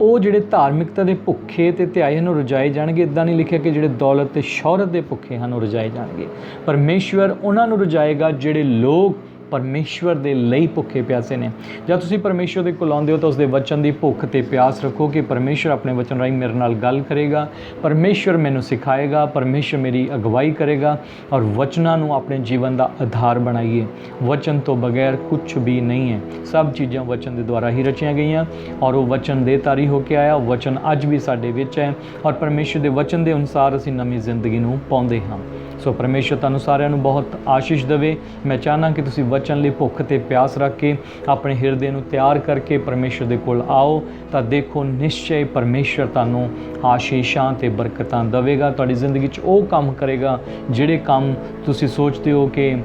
ਉਹ ਜਿਹੜੇ ਧਾਰਮਿਕਤਾ ਦੇ ਭੁੱਖੇ ਅਤੇ ਧਿਆਏ ਹਨ ਉਹ ਰਜਾਏ ਜਾਣਗੇ। ਇੱਦਾਂ ਨਹੀਂ ਲਿਖਿਆ ਕਿ ਜਿਹੜੇ ਦੌਲਤ ਅਤੇ ਸ਼ੌਹਰਤ ਦੇ ਭੁੱਖੇ ਹਨ ਉਹ ਰਜਾਏ ਜਾਣਗੇ। ਪਰਮੇਸ਼ਵਰ ਉਹਨਾਂ ਨੂੰ ਰਜਾਏਗਾ ਜਿਹੜੇ ਲੋਕ ਪਰਮੇਸ਼ਵਰ ਦੇ ਲਈ ਭੁੱਖੇ ਪਿਆਸੇ ਨੇ। ਜਦ ਤੁਸੀਂ ਪਰਮੇਸ਼ਵਰ ਦੇ ਕੋਲ ਆਉਂਦੇ ਹੋ ਤਾਂ ਉਸਦੇ ਵਚਨ ਦੀ ਭੁੱਖ ਅਤੇ ਪਿਆਸ ਰੱਖੋ ਕਿ ਪਰਮੇਸ਼ਵਰ ਆਪਣੇ ਵਚਨ ਰਾਹੀਂ ਮੇਰੇ ਨਾਲ ਗੱਲ ਕਰੇਗਾ, ਪਰਮੇਸ਼ਵਰ ਮੈਨੂੰ ਸਿਖਾਏਗਾ, ਪਰਮੇਸ਼ਵਰ ਮੇਰੀ ਅਗਵਾਈ ਕਰੇਗਾ ਔਰ ਵਚਨਾਂ ਨੂੰ ਆਪਣੇ ਜੀਵਨ ਦਾ ਆਧਾਰ ਬਣਾਈਏ। ਵਚਨ ਤੋਂ ਬਗੈਰ ਕੁਛ ਵੀ ਨਹੀਂ ਹੈ। ਸਭ ਚੀਜ਼ਾਂ ਵਚਨ ਦੇ ਦੁਆਰਾ ਹੀ ਰਚੀਆਂ ਗਈਆਂ ਔਰ ਉਹ ਵਚਨ ਦੇ ਤਾਰੀ ਹੋ ਕੇ ਆਇਆ। ਵਚਨ ਅੱਜ ਵੀ ਸਾਡੇ ਵਿੱਚ ਹੈ ਔਰ ਪਰਮੇਸ਼ਵਰ ਦੇ ਵਚਨ ਦੇ ਅਨੁਸਾਰ ਅਸੀਂ ਨਵੀਂ ਜ਼ਿੰਦਗੀ ਨੂੰ ਪਾਉਂਦੇ ਹਾਂ। ਸੋ ਪਰਮੇਸ਼ਵਰ ਤੁਹਾਨੂੰ ਸਾਰਿਆਂ ਨੂੰ ਬਹੁਤ ਆਸ਼ੀਸ਼ ਦੇਵੇ। ਮੈਂ ਚਾਹੁੰਦਾ ਕਿ ਤੁਸੀਂ ਵਚਨ ਲਈ ਭੁੱਖ ਅਤੇ ਪਿਆਸ ਰੱਖ ਕੇ ਆਪਣੇ ਹਿਰਦੇ ਨੂੰ ਤਿਆਰ ਕਰਕੇ ਪਰਮੇਸ਼ਵਰ ਦੇ ਕੋਲ ਆਓ ਤਾਂ ਦੇਖੋ ਨਿਸ਼ਚੈ ਪਰਮੇਸ਼ਵਰ ਤੁਹਾਨੂੰ ਆਸ਼ੀਸ਼ਾਂ ਅਤੇ ਬਰਕਤਾਂ ਦੇਵੇਗਾ। ਤੁਹਾਡੀ ਜ਼ਿੰਦਗੀ 'ਚ ਉਹ ਕੰਮ ਕਰੇਗਾ ਜਿਹੜੇ ਕੰਮ ਤੁਸੀਂ ਸੋਚਦੇ ਹੋ ਕਿ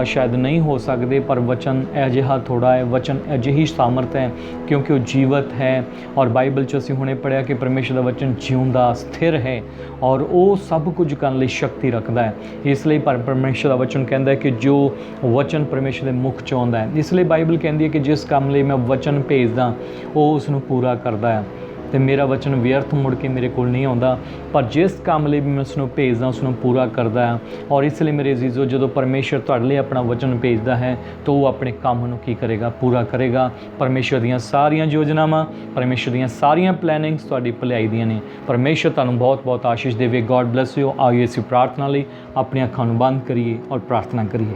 ਸ਼ਾਇਦ ਨਹੀਂ ਹੋ ਸਕਦੇ, ਪਰ ਵਚਨ ਅਜਿਹਾ ਥੋੜ੍ਹਾ ਹੈ, ਵਚਨ ਅਜਿਹੀ ਸਾਮਰਥ ਹੈ ਕਿਉਂਕਿ ਉਹ ਜੀਵਤ ਹੈ। ਔਰ ਬਾਈਬਲ 'ਚ ਅਸੀਂ ਹੁਣੇ ਪੜ੍ਹਿਆ ਕਿ ਪਰਮੇਸ਼ਵਰ ਦਾ ਵਚਨ ਜਿਉਂਦਾ ਸਥਿਰ ਹੈ ਔਰ ਉਹ ਸਭ ਕੁਝ ਕਰਨ ਲਈ ਸ਼ਕਤੀ ਰੱਖਦਾ ਹੈ। ਇਸ ਲਈ ਪਰਮੇਸ਼ਵਰ ਦਾ ਵਚਨ ਕਹਿੰਦਾ ਹੈ ਕਿ ਜੋ ਵਚਨ ਪਰਮੇਸ਼ਵਰ ਦੇ ਮੁਖ 'ਚ ਆਉਂਦਾ ਹੈ, ਇਸ ਲਈ ਬਾਈਬਲ ਕਹਿੰਦੀ ਹੈ ਕਿ ਜਿਸ ਕੰਮ ਲਈ ਮੈਂ ਵਚਨ ਭੇਜਦਾ ਉਹ ਉਸ ਨੂੰ ਪੂਰਾ ਕਰਦਾ ਹੈ। ਅਤੇ ਮੇਰਾ ਵਚਨ ਵਿਅਰਥ ਮੁੜ ਕੇ ਮੇਰੇ ਕੋਲ ਨਹੀਂ ਆਉਂਦਾ, ਪਰ ਜਿਸ ਕੰਮ ਲਈ ਵੀ ਮੈਂ ਉਸ ਨੂੰ ਭੇਜਦਾ ਉਸ ਨੂੰ ਪੂਰਾ ਕਰਦਾ ਹੈ। ਔਰ ਇਸ ਲਈ ਮੇਰੇ ਅਜ਼ੀਜ਼ੋ, ਜਦੋਂ ਪਰਮੇਸ਼ਵਰ ਤੁਹਾਡੇ ਲਈ ਆਪਣਾ ਵਚਨ ਭੇਜਦਾ ਹੈ ਤਾਂ ਉਹ ਆਪਣੇ ਕੰਮ ਨੂੰ ਕੀ ਕਰੇਗਾ? ਪੂਰਾ ਕਰੇਗਾ। ਪਰਮੇਸ਼ਵਰ ਦੀਆਂ ਸਾਰੀਆਂ ਯੋਜਨਾਵਾਂ, ਪਰਮੇਸ਼ਵਰ ਦੀਆਂ ਸਾਰੀਆਂ ਪਲੈਨਿੰਗਸ ਤੁਹਾਡੀ ਭਲਾਈ ਦੀਆਂ ਨੇ। ਪਰਮੇਸ਼ਵਰ ਤੁਹਾਨੂੰ ਬਹੁਤ ਬਹੁਤ ਆਸ਼ੀਸ਼ ਦੇਵੇ। God bless you. ਆइए ਅਸੀਂ ਪ੍ਰਾਰਥਨਾ ਲਈ ਆਪਣੀਆਂ ਅੱਖਾਂ ਨੂੰ ਬੰਦ ਕਰੀਏ ਔਰ ਪ੍ਰਾਰਥਨਾ ਕਰੀਏ।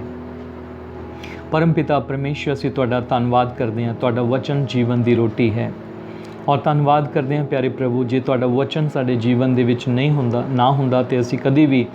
ਪਰਮ ਪਿਤਾ ਪਰਮੇਸ਼ਵਰ, ਅਸੀਂ ਤੁਹਾਡਾ ਧੰਨਵਾਦ ਕਰਦੇ ਹਾਂ। ਤੁਹਾਡਾ ਵਚਨ ਜੀਵਨ ਦੀ ਰੋਟੀ ਹੈ ਔਰ ਧੰਨਵਾਦ ਕਰਦੇ ਹਾਂ ਪਿਆਰੇ ਪ੍ਰਭੂ, ਜੇ ਤੁਹਾਡਾ ਵਚਨ ਸਾਡੇ ਜੀਵਨ ਦੇ ਵਿੱਚ ਨਹੀਂ ਹੁੰਦਾ ਤੇ ਅਸੀਂ ਕਦੀ ਵੀ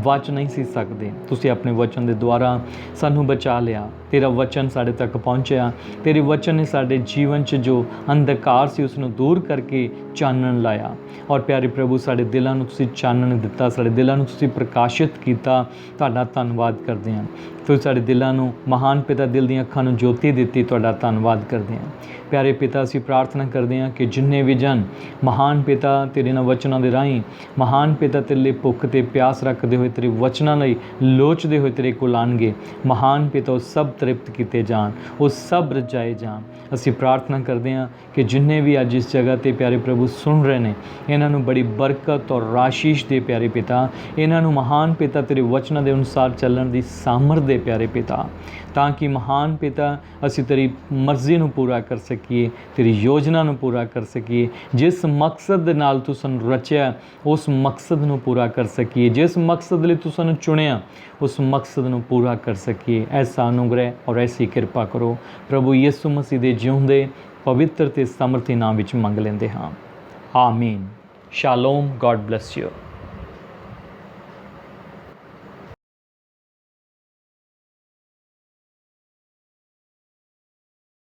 ਬਚ ਨਹੀਂ ਸੀ ਸਕਦੇ। ਤੁਸੀਂ ਆਪਣੇ ਵਚਨ ਦੇ ਦੁਆਰਾ ਸਾਨੂੰ ਬਚਾ ਲਿਆ। ਤੇਰਾ ਵਚਨ ਸਾਡੇ ਤੱਕ ਪਹੁੰਚਿਆ। ਤੇਰੇ ਵਚਨ ਨੇ ਸਾਡੇ ਜੀਵਨ 'ਚ ਜੋ ਅੰਧਕਾਰ ਸੀ ਉਸ ਨੂੰ ਦੂਰ ਕਰਕੇ ਚਾਨਣ ਲਾਇਆ। ਔਰ ਪਿਆਰੇ ਪ੍ਰਭੂ, ਸਾਡੇ ਦਿਲਾਂ ਨੂੰ ਤੁਸੀਂ ਚਾਨਣ ਦਿੱਤਾ, ਸਾਡੇ ਦਿਲਾਂ ਨੂੰ ਤੁਸੀਂ ਪ੍ਰਕਾਸ਼ਿਤ ਕੀਤਾ। ਤੁਹਾਡਾ ਧੰਨਵਾਦ ਕਰਦੇ ਹਾਂ। ਤੁਸੀਂ ਸਾਡੇ ਦਿਲਾਂ ਨੂੰ, ਮਹਾਨ ਪਿਤਾ, ਦਿਲ ਦੀਆਂ ਅੱਖਾਂ ਨੂੰ ਜੋਤੀ ਦਿੱਤੀ। ਤੁਹਾਡਾ ਧੰਨਵਾਦ ਕਰਦੇ ਹਾਂ। ਪਿਆਰੇ ਪਿਤਾ, ਅਸੀਂ ਪ੍ਰਾਰਥਨਾ ਕਰਦੇ ਹਾਂ ਕਿ ਜਿੰਨੇ ਵੀ ਜਨ ਮਹਾਨ ਪਿਤਾ ਤੇਰੇ ਨਾਲ ਵਚਨਾਂ ਦੇ ਰਾਹੀਂ, ਮਹਾਨ ਪਿਤਾ ਤੇਰੇ ਲਈ ਭੁੱਖ ਅਤੇ ਪਿਆਸ ਰੱਖਦੇ ਹੋਏ, ਤੇਰੇ ਵਚਨਾਂ ਲਈ ਲੋਚਦੇ ਹੋਏ ਤੇਰੇ ਕੋਲ ਆਉਣਗੇ, ਮਹਾਨ ਪਿਤਾ ਉਹ ਸਭ ਤ੍ਰਿਪਤ ਕੀਤੇ ਜਾਣ, ਉਹ ਸਭ ਰਜਾਏ ਜਾਣ। ਅਸੀਂ ਪ੍ਰਾਰਥਨਾ ਕਰਦੇ ਹਾਂ ਕਿ ਜਿੰਨੇ ਵੀ ਅੱਜ ਇਸ ਜਗ੍ਹਾ 'ਤੇ ਪਿਆਰੇ ਪ੍ਰਭੂ ਸੁਣ ਰਹੇ ਨੇ, ਇਹਨਾਂ ਨੂੰ ਬੜੀ ਬਰਕਤ ਔਰ ਆਸ਼ੀਸ਼ ਦੇ ਪਿਆਰੇ ਪਿਤਾ। ਇਹਨਾਂ ਨੂੰ ਮਹਾਨ ਪਿਤਾ ਤੇਰੇ ਵਚਨਾਂ ਦੇ ਅਨੁਸਾਰ ਚੱਲਣ ਦੀ ਸਾਮਰਥ ਦੇ ਪਿਆਰੇ ਪਿਤਾ, ਤਾਂ ਕਿ ਮਹਾਨ ਪਿਤਾ ਅਸੀਂ ਤੇਰੀ ਮਰਜ਼ੀ ਨੂੰ ਪੂਰਾ ਕਰ ਸਕੀਏ, ਤੇਰੀ ਯੋਜਨਾ ਨੂੰ ਪੂਰਾ ਕਰ ਸਕੀਏ। ਜਿਸ ਮਕਸਦ ਦੇ ਨਾਲ ਤੂੰ ਸਾਨੂੰ ਰਚਿਆ ਉਸ ਮਕਸਦ ਨੂੰ ਪੂਰਾ ਕਰ ਸਕੀਏ। ਜਿਸ ਮਕਸਦ ਲਈ ਤੂੰ ਸਾਨੂੰ ਚੁਣਿਆ ਉਸ ਮਕਸਦ ਨੂੰ ਪੂਰਾ ਕਰ ਸਕੀਏ। ਐਸਾ ਅਨੁਗ੍ਰਹਿ ਔਰ ਐਸੀ ਕਿਰਪਾ ਕਰੋ ਪ੍ਰਭੂ ਯਿਸੂ ਮਸੀਹ ਦੇ ਜਿਉਂਦੇ ਪਵਿੱਤਰ ਤੇ ਸਮਰਥੀ ਨਾਮ ਵਿੱਚ ਮੰਗ ਲੈਂਦੇ ਹਾਂ। ਆਮੀਨ। ਸ਼ਾਲੋਮ। God bless you.